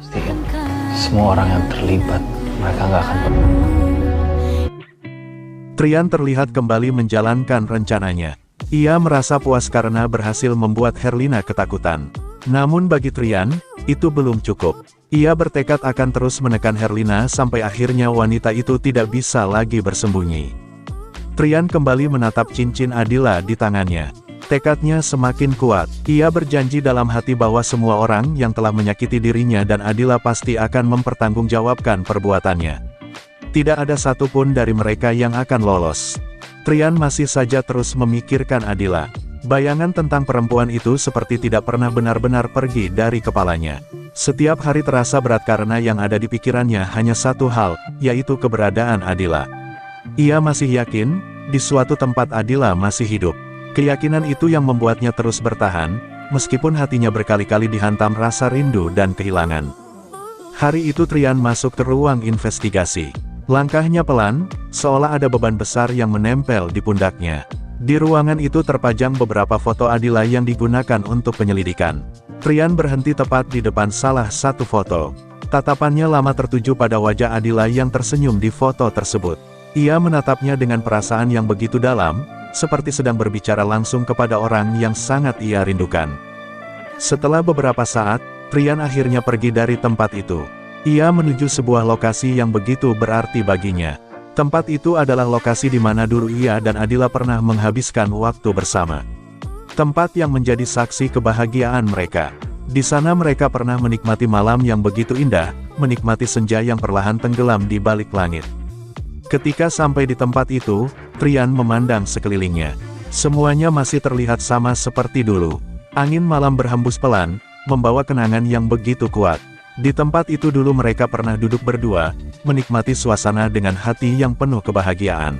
Pastiin semua orang yang terlibat, mereka nggak akan. Trian terlihat kembali menjalankan rencananya. Ia merasa puas karena berhasil membuat Herlina ketakutan. Namun bagi Trian, itu belum cukup. Ia bertekad akan terus menekan Herlina sampai akhirnya wanita itu tidak bisa lagi bersembunyi. Trian kembali menatap cincin Adila di tangannya. Tekadnya semakin kuat. Ia berjanji dalam hati bahwa semua orang yang telah menyakiti dirinya dan Adila pasti akan mempertanggungjawabkan perbuatannya. Tidak ada satupun dari mereka yang akan lolos. Trian masih saja terus memikirkan Adila. Bayangan tentang perempuan itu seperti tidak pernah benar-benar pergi dari kepalanya. Setiap hari terasa berat karena yang ada di pikirannya hanya satu hal, yaitu keberadaan Adila. Ia masih yakin, di suatu tempat Adila masih hidup. Keyakinan itu yang membuatnya terus bertahan, meskipun hatinya berkali-kali dihantam rasa rindu dan kehilangan. Hari itu Trian masuk ke ruang investigasi. Langkahnya pelan, seolah ada beban besar yang menempel di pundaknya. Di ruangan itu terpajang beberapa foto Adila yang digunakan untuk penyelidikan. Trian berhenti tepat di depan salah satu foto. Tatapannya lama tertuju pada wajah Adila yang tersenyum di foto tersebut. Ia menatapnya dengan perasaan yang begitu dalam, seperti sedang berbicara langsung kepada orang yang sangat ia rindukan. Setelah beberapa saat, Trian akhirnya pergi dari tempat itu. Ia menuju sebuah lokasi yang begitu berarti baginya. Tempat itu adalah lokasi di mana dulu ia dan Adila pernah menghabiskan waktu bersama. Tempat yang menjadi saksi kebahagiaan mereka. Di sana mereka pernah menikmati malam yang begitu indah, menikmati senja yang perlahan tenggelam di balik langit. Ketika sampai di tempat itu, Trian memandang sekelilingnya. Semuanya masih terlihat sama seperti dulu. Angin malam berhembus pelan, membawa kenangan yang begitu kuat. Di tempat itu dulu mereka pernah duduk berdua, menikmati suasana dengan hati yang penuh kebahagiaan.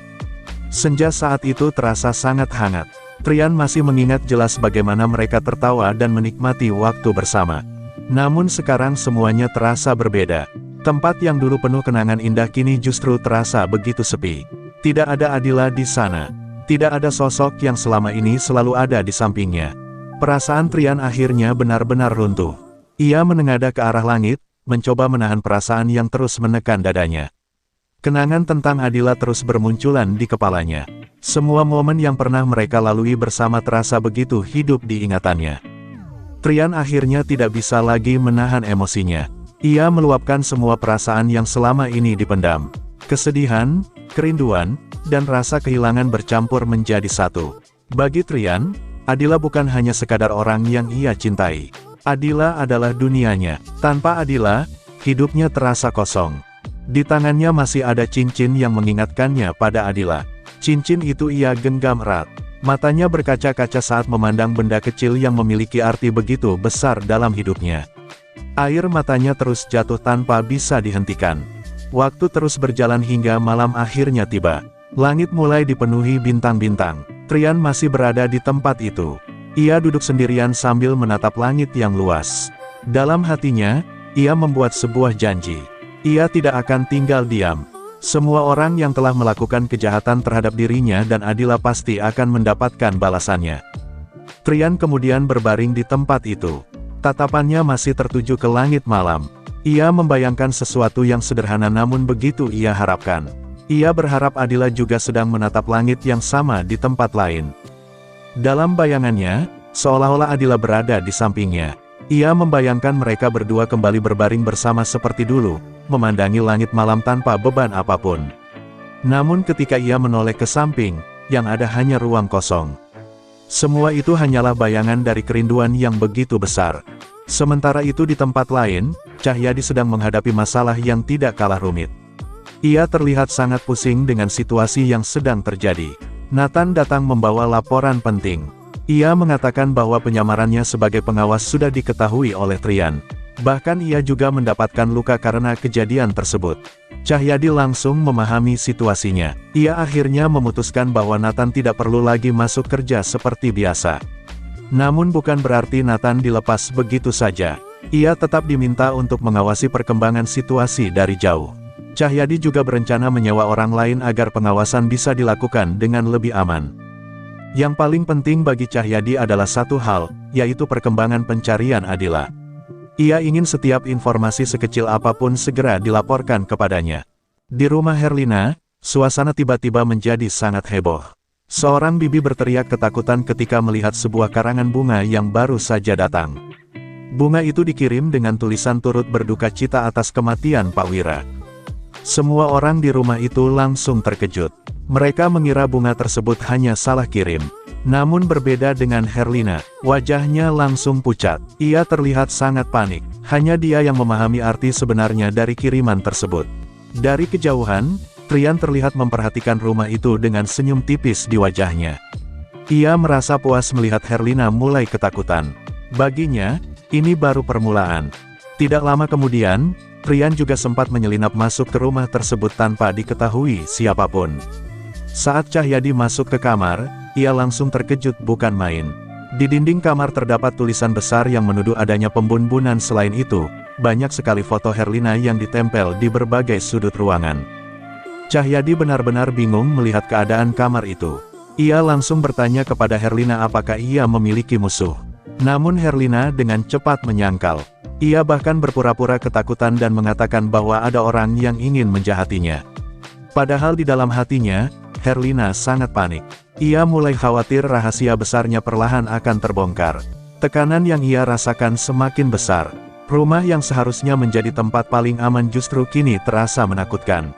Senja saat itu terasa sangat hangat. Trian masih mengingat jelas bagaimana mereka tertawa dan menikmati waktu bersama. Namun sekarang semuanya terasa berbeda. Tempat yang dulu penuh kenangan indah kini justru terasa begitu sepi. Tidak ada Adila di sana. Tidak ada sosok yang selama ini selalu ada di sampingnya. Perasaan Trian akhirnya benar-benar runtuh. Ia menengadah ke arah langit, mencoba menahan perasaan yang terus menekan dadanya. Kenangan tentang Adila terus bermunculan di kepalanya. Semua momen yang pernah mereka lalui bersama terasa begitu hidup di ingatannya. Trian akhirnya tidak bisa lagi menahan emosinya. Ia meluapkan semua perasaan yang selama ini dipendam. Kesedihan, kerinduan, dan rasa kehilangan bercampur menjadi satu. Bagi Trian, Adila bukan hanya sekadar orang yang ia cintai. Adila adalah dunianya. Tanpa Adila, hidupnya terasa kosong. Di tangannya masih ada cincin yang mengingatkannya pada Adila. Cincin itu ia genggam erat. Matanya berkaca-kaca saat memandang benda kecil yang memiliki arti begitu besar dalam hidupnya. Air matanya terus jatuh tanpa bisa dihentikan. Waktu terus berjalan hingga malam akhirnya tiba. Langit mulai dipenuhi bintang-bintang. Trian masih berada di tempat itu. Ia duduk sendirian sambil menatap langit yang luas. Dalam hatinya, ia membuat sebuah janji. Ia tidak akan tinggal diam. Semua orang yang telah melakukan kejahatan terhadap dirinya dan Adila pasti akan mendapatkan balasannya. Trian kemudian berbaring di tempat itu. Tatapannya masih tertuju ke langit malam. Ia membayangkan sesuatu yang sederhana namun begitu ia harapkan. Ia berharap Adila juga sedang menatap langit yang sama di tempat lain. Dalam bayangannya, seolah-olah Adila berada di sampingnya. Ia membayangkan mereka berdua kembali berbaring bersama seperti dulu, memandangi langit malam tanpa beban apapun. Namun ketika ia menoleh ke samping, yang ada hanya ruang kosong. Semua itu hanyalah bayangan dari kerinduan yang begitu besar. Sementara itu di tempat lain, Cahyadi sedang menghadapi masalah yang tidak kalah rumit. Ia terlihat sangat pusing dengan situasi yang sedang terjadi. Nathan datang membawa laporan penting. Ia mengatakan bahwa penyamarannya sebagai pengawas sudah diketahui oleh Trian. Bahkan ia juga mendapatkan luka karena kejadian tersebut. Cahyadi langsung memahami situasinya. Ia akhirnya memutuskan bahwa Nathan tidak perlu lagi masuk kerja seperti biasa. Namun bukan berarti Nathan dilepas begitu saja. Ia tetap diminta untuk mengawasi perkembangan situasi dari jauh. Cahyadi juga berencana menyewa orang lain agar pengawasan bisa dilakukan dengan lebih aman. Yang paling penting bagi Cahyadi adalah satu hal, yaitu perkembangan pencarian Adila. Ia ingin setiap informasi sekecil apapun segera dilaporkan kepadanya. Di rumah Herlina, suasana tiba-tiba menjadi sangat heboh. Seorang bibi berteriak ketakutan ketika melihat sebuah karangan bunga yang baru saja datang. Bunga itu dikirim dengan tulisan turut berduka cita atas kematian Pak Wira. Semua orang di rumah itu langsung terkejut. Mereka mengira bunga tersebut hanya salah kirim. Namun berbeda dengan Herlina, wajahnya langsung pucat. Ia terlihat sangat panik. Hanya dia yang memahami arti sebenarnya dari kiriman tersebut. Dari kejauhan, Trian terlihat memperhatikan rumah itu dengan senyum tipis di wajahnya. Ia merasa puas melihat Herlina mulai ketakutan. Baginya, ini baru permulaan. Tidak lama kemudian, Trian juga sempat menyelinap masuk ke rumah tersebut tanpa diketahui siapapun. Saat Cahyadi masuk ke kamar, ia langsung terkejut bukan main. Di dinding kamar terdapat tulisan besar yang menuduh adanya pembunbunan. Selain itu, banyak sekali foto Herlina yang ditempel di berbagai sudut ruangan. Cahyadi benar-benar bingung melihat keadaan kamar itu. Ia langsung bertanya kepada Herlina apakah ia memiliki musuh. Namun Herlina dengan cepat menyangkal. Ia bahkan berpura-pura ketakutan dan mengatakan bahwa ada orang yang ingin menjahatinya. Padahal di dalam hatinya, Herlina sangat panik. Ia mulai khawatir rahasia besarnya perlahan akan terbongkar. Tekanan yang ia rasakan semakin besar. Rumah yang seharusnya menjadi tempat paling aman justru kini terasa menakutkan.